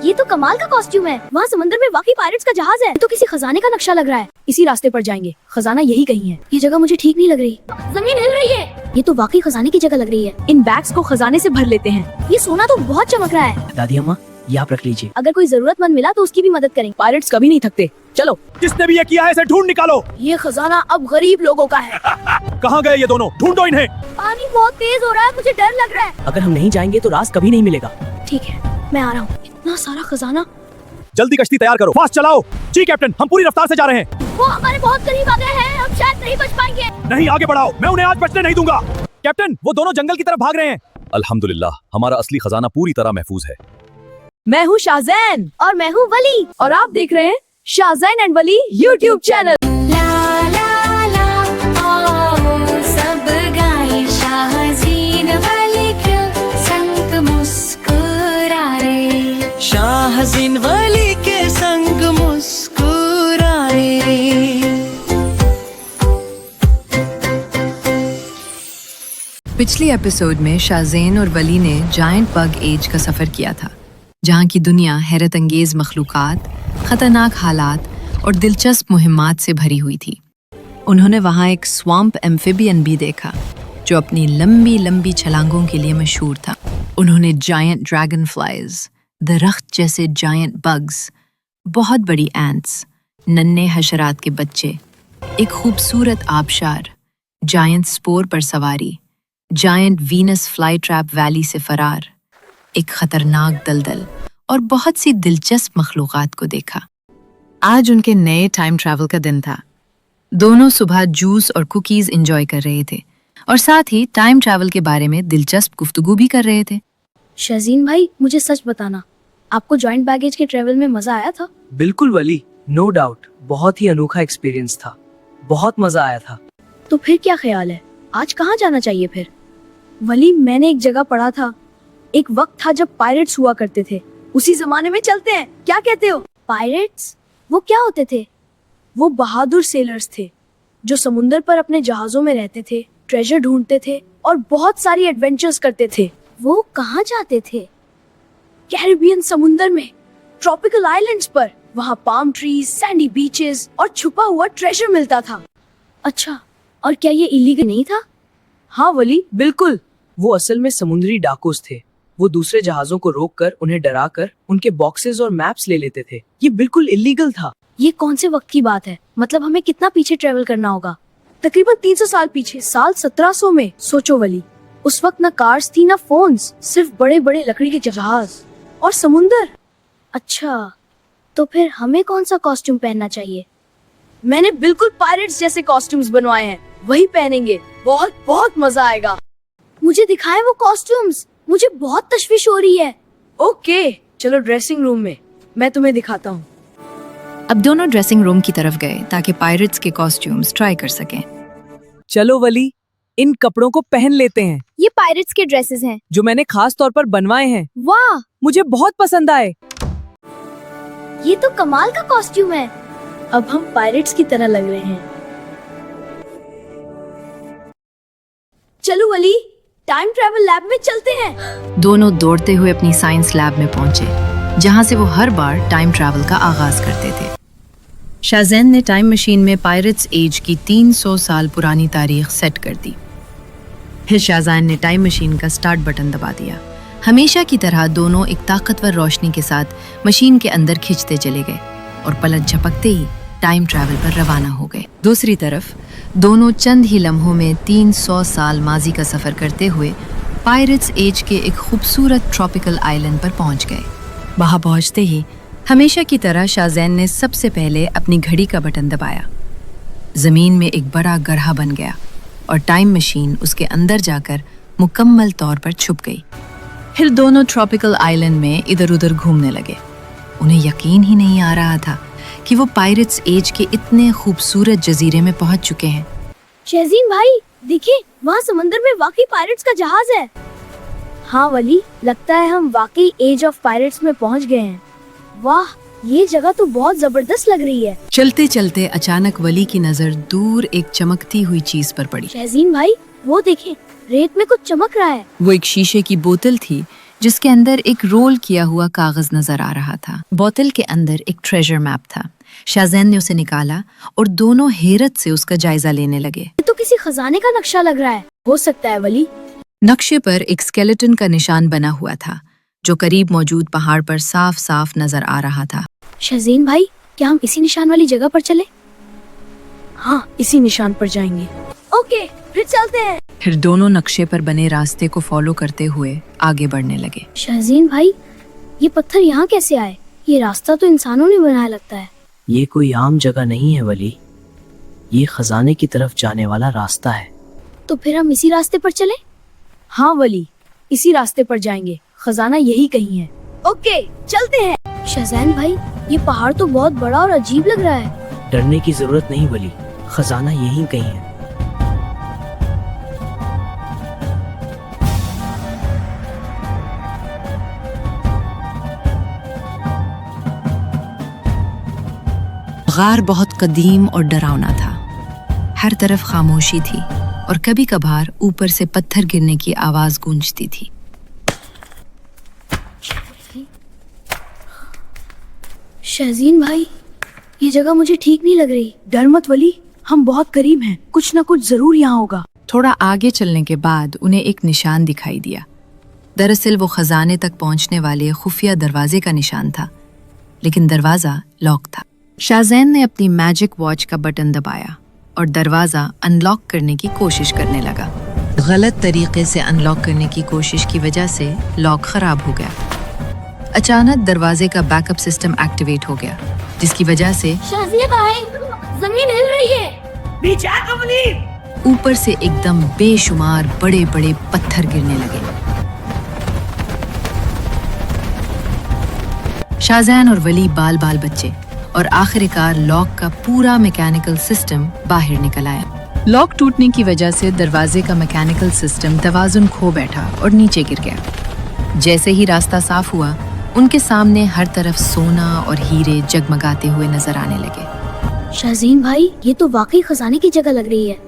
ये तो कमाल का कॉस्ट्यूम है। वहाँ समंदर में वाकई पायरेट्स का जहाज है। तो किसी खजाने का नक्शा लग रहा है। इसी रास्ते पर जाएंगे, खजाना यही कहीं है। ये जगह मुझे ठीक नहीं लग रही, जमीन हिल रही है। ये तो वाकई खजाने की जगह लग रही है। इन बैग्स को खजाने से भर लेते हैं। ये सोना तो बहुत चमक रहा है। दादी अम्मा, ये आप रख लीजिए। अगर कोई जरूरतमंद मिला तो उसकी भी मदद करेंगे। पायरेट्स कभी नहीं थकते। चलो। जिसने भी ये किया है इसे ढूंढ निकालो। ये खजाना अब गरीब लोगों का है। कहाँ गए ये दोनों? ढूंढो इन्हें। पानी बहुत तेज हो रहा है, मुझे डर लग रहा है। अगर हम नहीं जाएंगे तो रास कभी नहीं मिलेगा। ठीक है, मैं आ रहा हूँ। इतना सारा खजाना। जल्दी कश्ती तैयार करो, फास्ट चलाओ। जी कैप्टन, हम पूरी रफ्तार से जा रहे हैं। वो हमारे बहुत करीब आ गए हैं, हम शायद नहीं बच पाएंगे। नहीं, आगे बढ़ाओ, मैं उन्हें आज बचने नहीं दूंगा। कैप्टन, वो दोनों जंगल की तरफ भाग रहे हैं। अल्हम्दुलिल्लाह, हमारा असली खजाना पूरी तरह महफूज है। मैं हूँ शाहजैन और मैं हूँ वली, और आप देख रहे हैं Shahzain and Wali YouTube channel. सब गाए शाहज़ीन वली क्यों संग मुस्कुरा रे। शाहज़ीन वली के संग मुस्कुराए। पिछले एपिसोड में शाहज़ैन और वली ने जायंट बग एज का सफ़र किया था, जहाँ की दुनिया हैरत अंगेज़ मखलूक़ात, ख़तरनाक हालात और दिलचस्प मुहिम्मात से भरी हुई थी। उन्होंने वहाँ एक स्वैम्प एम्फिबियन भी देखा जो अपनी लंबी लंबी छलांगों के लिए मशहूर था। उन्होंने जायंट ड्रैगन फ्लाइज, दरख्त जैसे जायंट बग्स, बहुत बड़ी एंट्स, नन्हे हशरात के बच्चे, एक खूबसूरत आबशार, जायंट स्पोर पर सवारी, giant Venus fly trap valley से फरार, एक खतरनाक दलदल और बहुत सी दिलचस्प मखलूक़ात को देखा। आज उनके नए टाइम ट्रैवल का दिन था। दोनों सुबह जूस और कुकीज़ एंजॉय कर रहे थे और साथ ही टाइम ट्रैवल के बारे में दिलचस्प गुफ्तगू भी कर रहे थे। शाहज़ीन भाई, मुझे सच बताना, आपको जॉइंट बैगेज के ट्रैवल में मजा आया था? बिल्कुल वली, नो डाउट, बहुत ही अनोखा एक्सपीरियंस था, बहुत मजा आया था। तो फिर क्या ख्याल है, आज कहाँ जाना चाहिए फिर? वली, मैंने एक जगह पढ़ा था, एक वक्त था जब पायरेट्स हुआ करते थे, उसी जमाने में चलते हैं, क्या कहते हो? पायरेट्स? वो क्या होते थे? वो बहादुर सेलर्स थे जो समुंदर पर अपने जहाजों में रहते थे, ट्रेजर ढूंढते थे और बहुत सारी एडवेंचर्स करते थे। वो कहाँ जाते थे? कैरिबियन समुंदर में, ट्रॉपिकल आइलैंड्स पर। वहाँ पाम ट्रीज, सैंडी बीचेस और छुपा हुआ ट्रेजर मिलता था। अच्छा, और क्या ये इलीगल नहीं था? हाँ वली, बिल्कुल। वो असल में समुद्री डाकूस थे। वो दूसरे जहाजों को रोककर उन्हें डराकर उनके बॉक्सेस और मैप्स ले लेते थे। ये बिल्कुल इलीगल था। ये कौन से वक्त की बात है? मतलब हमें कितना पीछे ट्रेवल करना होगा? तकरीबन 300 साल पीछे, साल 1700 में। सोचो वली, उस वक्त न कार्स थी, न फोन्स, सिर्फ बड़े बड़े लकड़ी के जहाज और समुंदर। अच्छा, तो फिर हमें कौन सा कॉस्ट्यूम पहनना चाहिए? मैंने बिल्कुल पायरेट्स जैसे कॉस्ट्यूम्स बनवाए हैं, वही पहनेंगे, बहुत बहुत मजा आएगा। मुझे दिखाएं वो कॉस्ट्यूम्स, मुझे बहुत तशवीश हो रही है। ओके, चलो ड्रेसिंग रूम में, मैं तुम्हें दिखाता हूँ। अब दोनों ड्रेसिंग रूम की तरफ गए ताकि पायरेट्स के कॉस्ट्यूम्स ट्राई कर सकें। चलो वली, इन कपड़ों को पहन लेते हैं। ये पायरेट्स के ड्रेसेस हैं जो मैंने खास तौर पर बनवाए हैं। वाह, मुझे बहुत पसंद आए। ये तो कमाल का कॉस्ट्यूम है। अब हम पायरेट्स की तरह लग रहे हैं। चलो वली, टाइम ट्रैवल लैब में चलते हैं। दोनों दौड़ते हुए अपनी साइंस लैब में पहुंचे, जहां से वो हर बार टाइम ट्रैवल का आगाज करते थे। शाहज़ैन ने टाइम मशीन में पायरेट्स एज की 300 साल पुरानी तारीख सेट कर दी। फिर शाहज़ैन ने टाइम मशीन का स्टार्ट बटन दबा दिया। हमेशा की तरह दोनों एक ताकतवर रोशनी के साथ मशीन के अंदर खिंचते चले गए और पलक झपकते ही टाइम ट्रैवल पर रवाना हो गए। दूसरी तरफ दोनों चंद ही लम्हों में 300 साल माजी का सफ़र करते हुए पायरेट्स एज के एक खूबसूरत ट्रॉपिकल आइलैंड पर पहुंच गए। वहां पहुंचते ही हमेशा की तरह शाहज़ैन ने सबसे पहले अपनी घड़ी का बटन दबाया। ज़मीन में एक बड़ा गड्ढा बन गया और टाइम मशीन उसके अंदर जाकर मुकम्मल तौर पर छुप गई। फिर दोनों ट्रॉपिकल आइलैंड में इधर उधर घूमने लगे। उन्हें यकीन ही नहीं आ रहा था कि वो पायरेट्स एज के इतने खूबसूरत जजीरे में पहुंच चुके हैं। शाहज़ीन भाई, देखिए, वहाँ समंदर में वाकई पायरेट्स का जहाज है। हाँ वली, लगता है हम वाकई एज ऑफ पायरेट्स में पहुँच गए हैं। वाह, ये जगह तो बहुत जबरदस्त लग रही है। चलते चलते अचानक वली की नजर दूर एक चमकती हुई चीज पर पड़ी। शाहज़ीन भाई, वो देखें, रेत में कुछ चमक रहा है। वो एक शीशे की बोतल थी जिसके अंदर एक रोल किया हुआ कागज नजर आ रहा था। बोतल के अंदर एक ट्रेजर मैप था। शाहजैन ने उसे निकाला और दोनों हैरत से उसका जायजा लेने लगे। ये तो किसी खजाने का नक्शा लग रहा है। हो सकता है वली। नक्शे पर एक स्केलेटन का निशान बना हुआ था जो करीब मौजूद पहाड़ पर साफ साफ नजर आ रहा था। शाहज़ैन भाई, क्या हम इसी निशान वाली जगह पर चले? हाँ, इसी निशान पर जाएंगे। ओके, फिर चलते हैं। फिर दोनों नक्शे पर बने रास्ते को फॉलो करते हुए आगे बढ़ने लगे। शाहज़ैन भाई, ये पत्थर यहाँ कैसे आए? ये रास्ता तो इंसानों ने बनाया लगता है। ये कोई आम जगह नहीं है वली, ये खजाने की तरफ जाने वाला रास्ता है। तो फिर हम इसी रास्ते पर चले? हाँ वली, इसी रास्ते पर जाएंगे, खजाना यही कहीं है। ओके, चलते हैं। शाहज़ैन भाई, ये पहाड़ तो बहुत बड़ा और अजीब लग रहा है। डरने की जरूरत नहीं वली, खजाना यहीं कहीं है। गार बहुत कदीम और डरावना था। हर तरफ खामोशी थी और कभी कभार ऊपर से पत्थर गिरने की आवाज गूंजती थी। शाहज़ैन भाई, ये जगह मुझे ठीक नहीं लग रही। डर मत वली, हम बहुत करीब हैं, कुछ न कुछ जरूर यहाँ होगा। थोड़ा आगे चलने के बाद उन्हें एक निशान दिखाई दिया। दरअसल वो खजाने तक पहुंचने वाले खुफिया दरवाजे का निशान था, लेकिन दरवाजा लॉक था। शाहज़ैन ने अपनी मैजिक वॉच का बटन दबाया और दरवाजा अनलॉक करने की कोशिश करने लगा। गलत तरीके से अनलॉक करने की कोशिश की वजह से लॉक खराब हो गया। अचानक दरवाजे का बैकअप सिस्टम एक्टिवेट हो गया, जिसकी वजह से शाहज़ैन भाई, जमीन हिल रही है। ऊपर से एकदम बेशुमार बड़े बड़े पत्थर गिरने लगे। शाहज़ैन और वली बाल बाल बच्चे और आखिरकार लॉक का पूरा मैकेनिकल सिस्टम बाहर निकल आया। लॉक टूटने की वजह से दरवाजे का मैकेनिकल सिस्टम तवाज़ुन खो बैठा और नीचे गिर गया। जैसे ही रास्ता साफ हुआ, उनके सामने हर तरफ सोना और हीरे जगमगाते हुए नजर आने लगे। शाहज़ैन भाई, ये तो वाकई खजाने की जगह लग रही है।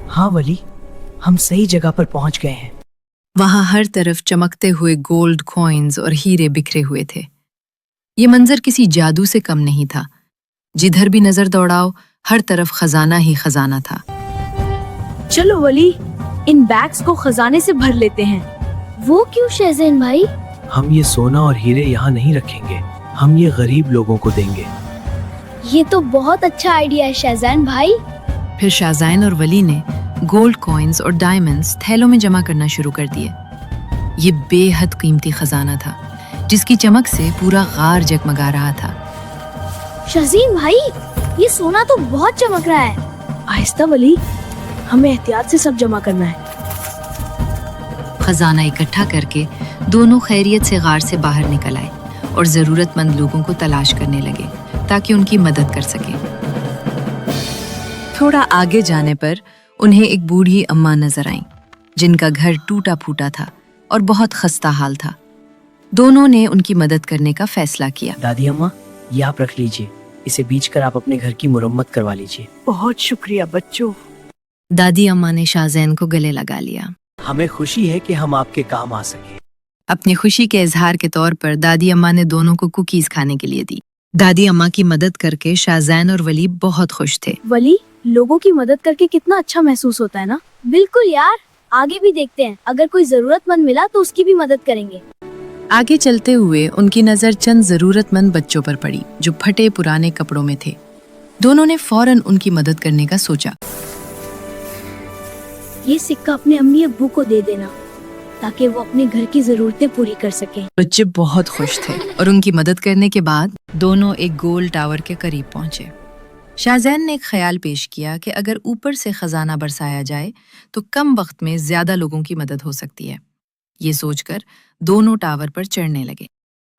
हाँ वली, हम सही जगह पर पहुंच गए हैं। वहां हर तरफ चमकते हुए गोल्ड कॉइन्स और हीरे बिखरे हुए थे। ये मंजर किसी जादू से कम नहीं था। जिधर भी नजर दौड़ाओ, हर तरफ खजाना ही खजाना था। चलो वली, इन बैग्स को खजाने से भर लेते हैं। वो क्यों शाहज़ैन भाई? हम ये सोना और हीरे यहाँ नहीं रखेंगे, हम ये गरीब लोगों को देंगे। ये तो बहुत अच्छा आइडिया है शाहज़ैन भाई। फिर शाहज़ैन और वली ने गोल्ड कॉइन्स और डायमंड्स थैलों में जमा करना शुरू कर दिए। ये बेहद कीमती खजाना था, जिसकी चमक से पूरा गार जगमगा रहा था। शाहज़ैन भाई, ये सोना तो बहुत चमक रहा है। आहिस्ता वली, हमें एहतियात से सब जमा करना है। खजाना इकट्ठा करके दोनों खैरियत से गार से बाहर निकल आए और जरूरतमंद लोगों को तलाश करने लगे ताकि उनकी मदद कर सके। थोड़ा आगे जाने पर उन्हें एक बूढ़ी अम्मा नजर आईं, जिनका घर टूटा फूटा था और बहुत खस्ता हाल था। दोनों ने उनकी मदद करने का फैसला किया। दादी अम्मा, ये आप रख लीजिए, इसे बेचकर आप अपने घर की मुरम्मत करवा लीजिए। बहुत शुक्रिया बच्चों। दादी अम्मा ने शाहज़ैन को गले लगा लिया। हमें खुशी है कि हम आपके काम आ सके। अपनी खुशी के इजहार के तौर पर दादी अम्मा ने दोनों को कुकीज खाने के लिए दी। दादी अम्मा की मदद करके शाहज़ैन और वली बहुत खुश थे। वली, लोगों की मदद करके कितना अच्छा महसूस होता है ना? बिल्कुल यार, आगे भी देखते हैं, अगर कोई जरूरतमंद मिला तो उसकी भी मदद करेंगे। आगे चलते हुए उनकी नजर चंद जरूरतमंद बच्चों पर पड़ी जो फटे पुराने कपड़ों में थे। दोनों ने फौरन उनकी मदद करने का सोचा। ये सिक्का अपने अम्मी अब्बू को दे देना ताकि वो अपने घर की जरूरतें पूरी कर सकें। बच्चे बहुत खुश थे और उनकी मदद करने के बाद दोनों एक गोल टावर के करीब पहुंचे। शाहज़ैन ने एक ख्याल पेश किया कि अगर ऊपर से खजाना बरसाया जाए तो कम वक्त में ज्यादा लोगों की मदद हो सकती है। ये सोचकर दोनों टावर पर चढ़ने लगे।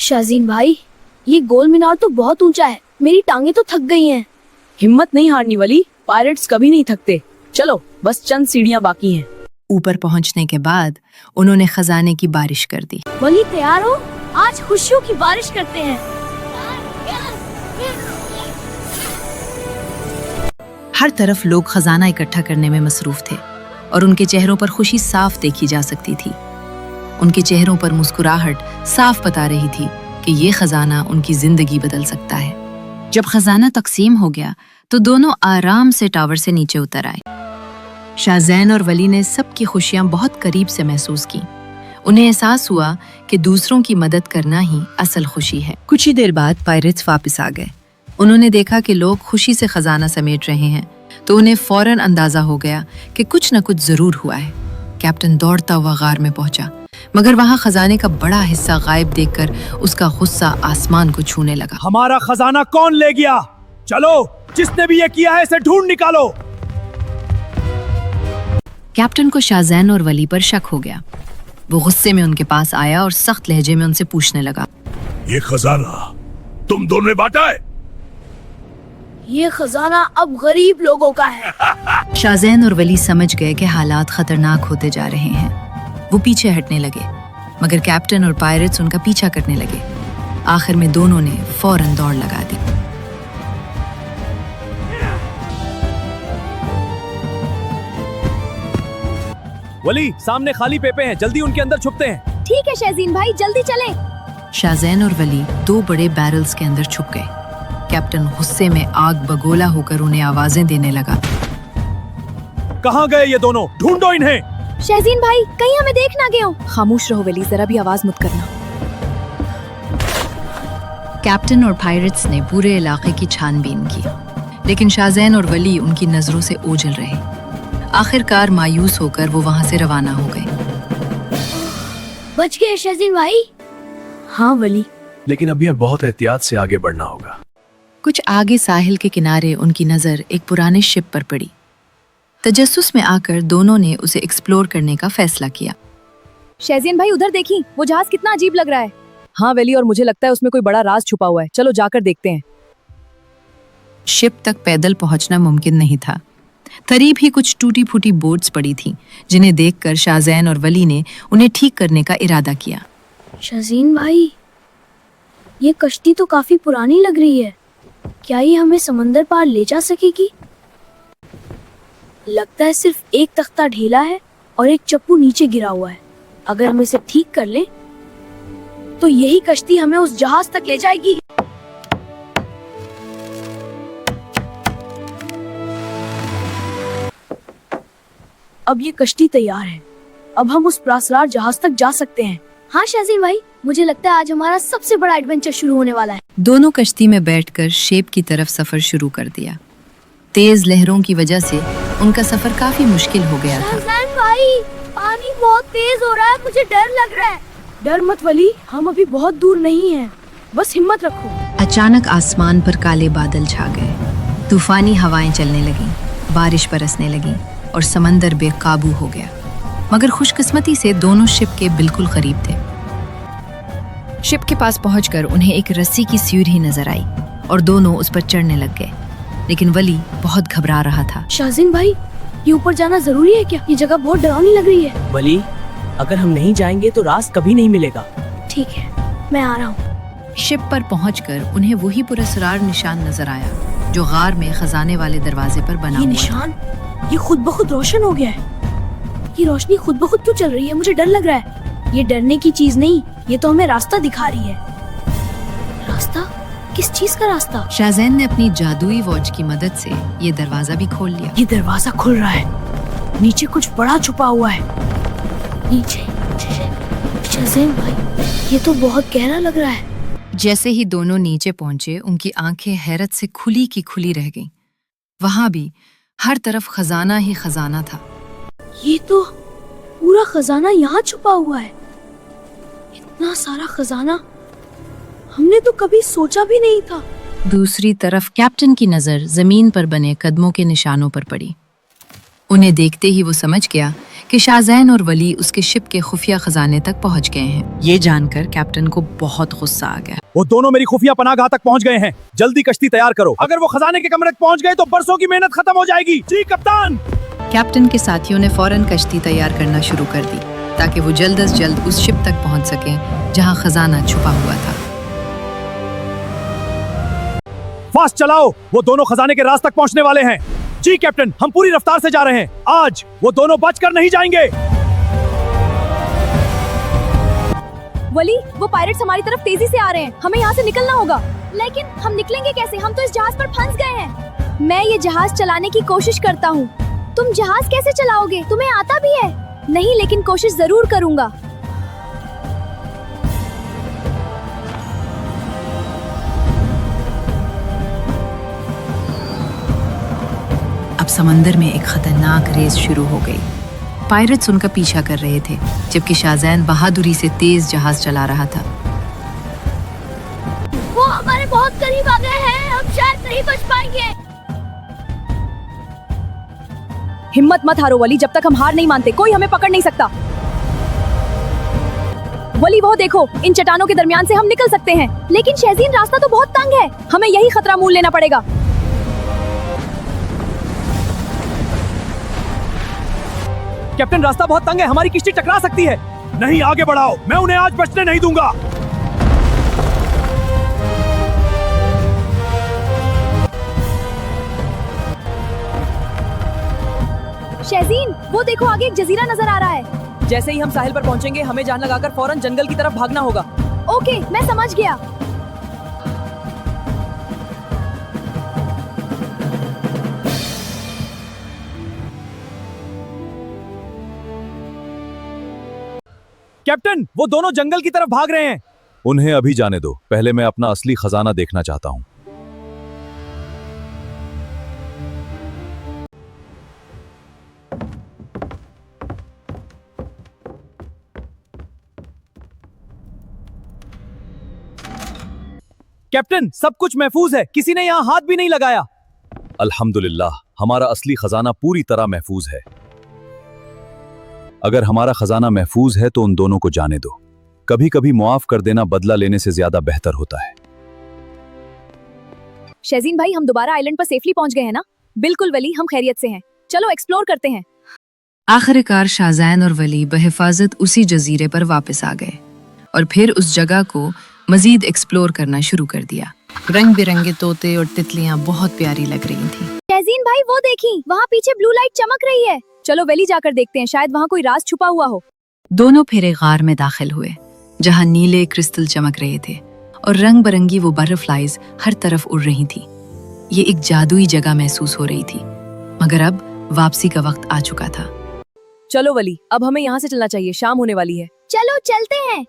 शाहज़ैन भाई, ये गोल मीनार तो बहुत ऊंचा है, मेरी टांगे तो थक गई हैं। हिम्मत नहीं हारनी वली, पायरेट्स कभी नहीं थकते। चलो, बस चंद सीढ़ियाँ बाकी हैं। ऊपर पहुंचने के बाद उन्होंने खजाने की बारिश कर दी। वली तैयार हो? आज खुशियों की बारिश करते हैं। हर तरफ लोग खजाना इकट्ठा करने में मसरूफ थे और उनके चेहरों पर खुशी साफ देखी जा सकती थी। उनके चेहरों पर मुस्कुराहट साफ बता रही थी कि ये खजाना उनकी जिंदगी बदल सकता है। जब खजाना तकसीम हो गया तो दोनों आराम से टावर से नीचे उतर आए। शाहजैन और वली ने सबकी खुशियां बहुत करीब से महसूस की। उन्हें एहसास हुआ कि दूसरों की मदद करना ही असल खुशी है। कुछ ही देर बाद पायरेट्स वापस आ गए। उन्होंने देखा कि लोग खुशी से खजाना समेट रहे हैं तो उन्हें फौरन अंदाजा हो गया कि कुछ न कुछ जरूर हुआ है। कैप्टन दौड़ता हुआ गार में पहुंचा, मगर वहां खजाने का बड़ा हिस्सा गायब देखकर उसका गुस्सा आसमान को छूने लगा। हमारा खजाना कौन ले गया? चलो, जिसने भी ये किया है इसे ढूंढ निकालो। कैप्टन को शाहजैन और वली पर शक हो गया। वो गुस्से में उनके पास आया और सख्त लहजे में उनसे पूछने लगा, ये खजाना तुम दोनों ने बांटा है? ये खजाना अब गरीब लोगों का है। शाहजैन और वली समझ गए कि हालात खतरनाक होते जा रहे हैं। वो पीछे हटने लगे, मगर कैप्टन और पायरेट्स उनका पीछा करने लगे। आखिर में दोनों ने फौरन दौड़ लगा दी। वली, सामने खाली पेपे हैं, जल्दी उनके अंदर छुपते हैं। ठीक है शहजीन भाई, जल्दी चलें। शाहजैन और वली 2 बड़े बैरल्स के अंदर छुप गए। कैप्टन गुस्से में आग बगोला होकर उन्हें आवाजें देने लगा। कहाँ गए ये दोनों? ढूंढो इन्हें। शहजीन भाई, कहीं हमें देख ना गए हो। खामोश रहो वली, जरा भी आवाज मत करना। कैप्टन और पायरेट्स ने पूरे इलाके की छानबीन की, लेकिन शाहजैन और वली उनकी नजरों से ओझल रहे। आखिरकार मायूस होकर वो वहां से रवाना हो गए। बच गए शहजीन भाई? हाँ वली, लेकिन अभी बहुत एहतियात से आगे बढ़ना होगा। कुछ आगे साहिल के किनारे उनकी नजर एक पुराने शिप पर पड़ी। तजस्सुस में आकर दोनों ने उसे एक्सप्लोर करने का फैसला किया। शहजीन भाई उधर देखी, वो जहाज कितना अजीब लग रहा है। हाँ वली, और मुझे लगता है उसमें कोई बड़ा राज छुपा हुआ है। चलो जाकर देखते हैं। शिप तक पैदल पहुंचना मुमकिन नहीं था। करीब ही कुछ टूटी फूटी बोट्स पड़ी थीं, जिन्हें देखकर शाहजैन और वली ने उन्हें ठीक करने का इरादा किया। शहजीन भाई, ये कश्ती तो काफी पुरानी लग रही है। क्या ये हमें समंदर पार ले जा सकेगी? लगता है सिर्फ एक तख्ता ढीला है और एक चप्पू नीचे गिरा हुआ है। अगर हम इसे ठीक कर लें तो यही कश्ती हमें उस जहाज तक ले जाएगी। अब ये कश्ती तैयार है। अब हम उस प्रासरार जहाज तक जा सकते हैं। हाँ शहजीन भाई, मुझे लगता है आज हमारा सबसे बड़ा एडवेंचर शुरू होने वाला है। दोनों कश्ती में बैठकर शेप की तरफ सफर शुरू कर दिया। तेज लहरों की वजह से उनका सफर काफी मुश्किल हो गया था। शहजीन भाई, पानी बहुत तेज हो रहा है, मुझे डर लग रहा है। डर मत वली, हम अभी बहुत दूर नहीं हैं। बस हिम्मत रखो। अचानक आसमान पर काले बादल छा गए। तूफानी हवाएं चलने लगीं, बारिश बरसने लगी और समंदर बेकाबू हो गया। मगर खुशकिस्मती से दोनों शिप के बिल्कुल करीब थे। शिप के पास पहुंचकर उन्हें एक रस्सी की सीढ़ी नजर आई और दोनों उस पर चढ़ने लग गए, लेकिन वली बहुत घबरा रहा था। शहजीन भाई, ये ऊपर जाना जरूरी है क्या? ये जगह बहुत डरावनी लग रही है। वली, अगर हम नहीं जाएंगे तो रास्ता कभी नहीं मिलेगा। ठीक है, मैं आ रहा हूँ। शिप पर पहुंचकर उन्हें वही पुरस्कार निशान नजर आया जो गार में खजाने वाले दरवाजे पर बना ये हुआ था। निशान, ये खुद ब खुद रोशन हो गया है। ये रोशनी खुद ब खुद क्यों चल रही है? मुझे डर लग रहा है। ये डरने की चीज नहीं, ये तो हमें रास्ता दिखा रही है। रास्ता? किस चीज का रास्ता? शाहजैन ने अपनी जादुई वॉच की मदद से ये दरवाजा भी खोल लिया। ये दरवाजा खुल रहा है। नीचे कुछ बड़ा छुपा हुआ है। नीचे शहज़ैन भाई, ये तो बहुत गहरा लग रहा है। जैसे ही दोनों नीचे पहुंचे, उनकी आंखें हैरत से खुली की खुली रह गईं। वहां भी हर तरफ खजाना ही खजाना था। ये तो पूरा खजाना यहाँ छुपा हुआ है। इतना सारा खजाना हमने तो कभी सोचा भी नहीं था। दूसरी तरफ कैप्टन की नजर जमीन पर बने कदमों के निशानों पर पड़ी। उन्हें देखते ही वो समझ गया कि शाहजैन और वली उसके शिप के खुफिया खजाने तक पहुंच गए हैं। ये जानकर कैप्टन को बहुत गुस्सा आ गया। वो दोनों मेरी खुफिया पनाहगाह तक पहुंच गए हैं। जल्दी कश्ती तैयार करो। अगर वो खजाने के कमरे तक पहुंच गए तो बरसों की मेहनत खत्म हो जाएगी। जी कप्तान। कैप्टन के साथियों ने फौरन कश्ती तैयार करना शुरू कर दी ताकि वो जल्द से जल्द उस शिप तक पहुंच सकें जहां खजाना छुपा हुआ था। फास्ट चलाओ, वो दोनों खजाने के राज तक पहुंचने वाले हैं। जी कैप्टन, हम पूरी रफ्तार से जा रहे हैं। आज वो दोनों बचकर नहीं जाएंगे। वली, वो पायरेट्स हमारी तरफ तेजी से आ रहे हैं, हमें यहाँ से निकलना होगा। लेकिन हम निकलेंगे कैसे? हम तो इस जहाज पर फंस गए हैं। मैं ये जहाज चलाने की कोशिश करता हूँ। तुम जहाज कैसे चलाओगे? तुम्हें आता भी है? नहीं, लेकिन कोशिश जरूर करूँगा। अब समंदर में एक खतरनाक रेस शुरू हो गई। पायरेट्स उनका पीछा कर रहे थे, जबकि शाहजैन बहादुरी से तेज जहाज चला रहा था। वो हमारे बहुत करीब आ गए हैं, हम शायद नहीं बच पाएंगे। हिम्मत मत हारो वली, जब तक हम हार नहीं मानते कोई हमें पकड़ नहीं सकता। वली वो देखो, इन चट्टानों के दरमियान से हम निकल सकते हैं। लेकिन शहजीन, रास्ता तो बहुत तंग है, हमें यही खतरा मोल लेना पड़ेगा। कैप्टन, रास्ता बहुत तंग है, हमारी किश्ती टकरा सकती है। नहीं, आगे बढ़ाओ, मैं उन्हें आज बचने नहीं दूंगा। शहजीन, वो देखो आगे एक जजीरा नजर आ रहा है। जैसे ही हम साहिल पर पहुंचेंगे, हमें जान लगाकर फौरन जंगल की तरफ भागना होगा। ओके, मैं समझ गया। कैप्टन, वो दोनों जंगल की तरफ भाग रहे हैं। उन्हें अभी जाने दो, पहले मैं अपना असली खजाना देखना चाहता हूँ। कैप्टन, सब कुछ महफूज है, किसी ने यहाँ हाथ भी नहीं लगाया। अल्हम्दुलिल्लाह, हमारा असली खजाना पूरी तरह महफूज है। अगर हमारा खजाना महफूज है तो उन दोनों को जाने दो। कभी कभी मुआफ कर देना बदला लेने से ज्यादा बेहतर होता है। शहजीन भाई, हम दोबारा आइलैंड पर सेफली पहुंच गए हैं ना? बिल्कुल वली, हम खैरियत से हैं। चलो एक्सप्लोर करते हैं। आखिरकार शाहजैन और वली बहिफाजत उसी जजीरे पर वापस आ गए और फिर उस जगह को मजीद एक्सप्लोर करना शुरू कर दिया। रंग बिरंगे तोते और तितलियां बहुत प्यारी लग रही थी। शहजीन भाई, वो देखी, वहाँ पीछे ब्लू लाइट चमक रही है। चलो वैली जाकर देखते हैं, शायद वहाँ कोई राज छुपा हुआ हो। दोनों फिर एक गार में दाखिल हुए, जहाँ नीले क्रिस्टल चमक रहे थे और रंग बिरंगी वो बटरफ्लाइज हर तरफ उड़ रही थी। ये एक जादुई जगह महसूस हो रही थी, मगर अब वापसी का वक्त आ चुका था। चलो वली, अब हमें यहाँ से चलना चाहिए, शाम होने वाली है। चलो चलते हैं।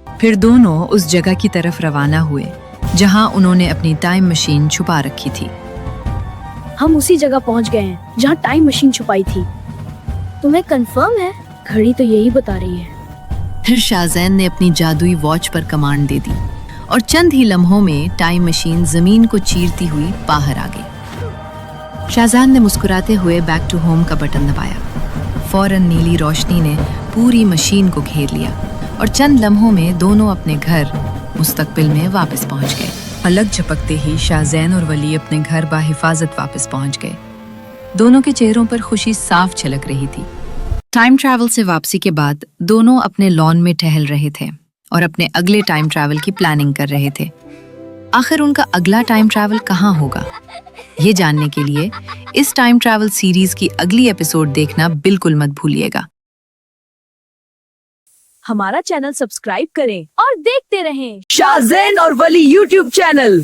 फिर दोनों उस जगह की तरफ रवाना हुए जहां उन्होंने अपनी टाइम मशीन छुपा रखी थी। हम उसी जगह पहुंच गए हैं जहां टाइम मशीन छुपाई थी। तुम्हें कंफर्म है? घड़ी तो यही बता रही है। फिर शाहजैन ने अपनी जादुई वॉच पर कमांड दे दी और चंद ही लम्हों में टाइम मशीन जमीन को चीरती हुई बाहर आ गई। शाहजैन ने मुस्कुराते हुए बैक टू होम का बटन दबाया। फौरन नीली रोशनी ने पूरी मशीन को घेर लिया और चंद लम्हों में दोनों अपने घर मुस्तकबिल में वापस पहुंच गए। अलग झपकते ही शाहजैन और वली अपने घर बाहिफाजत वापस पहुंच गए। दोनों के चेहरों पर खुशी साफ झलक रही थी। टाइम ट्रैवल से वापसी के बाद दोनों अपने लॉन में टहल रहे थे और अपने अगले टाइम ट्रैवल की प्लानिंग कर रहे थे। आखिर उनका अगला टाइम ट्रैवल कहाँ होगा? ये जानने के लिए इस टाइम ट्रैवल सीरीज की अगली एपिसोड देखना बिल्कुल मत भूलिएगा। हमारा चैनल सब्सक्राइब करें और देखते रहें शाहजैन और वली यूट्यूब चैनल।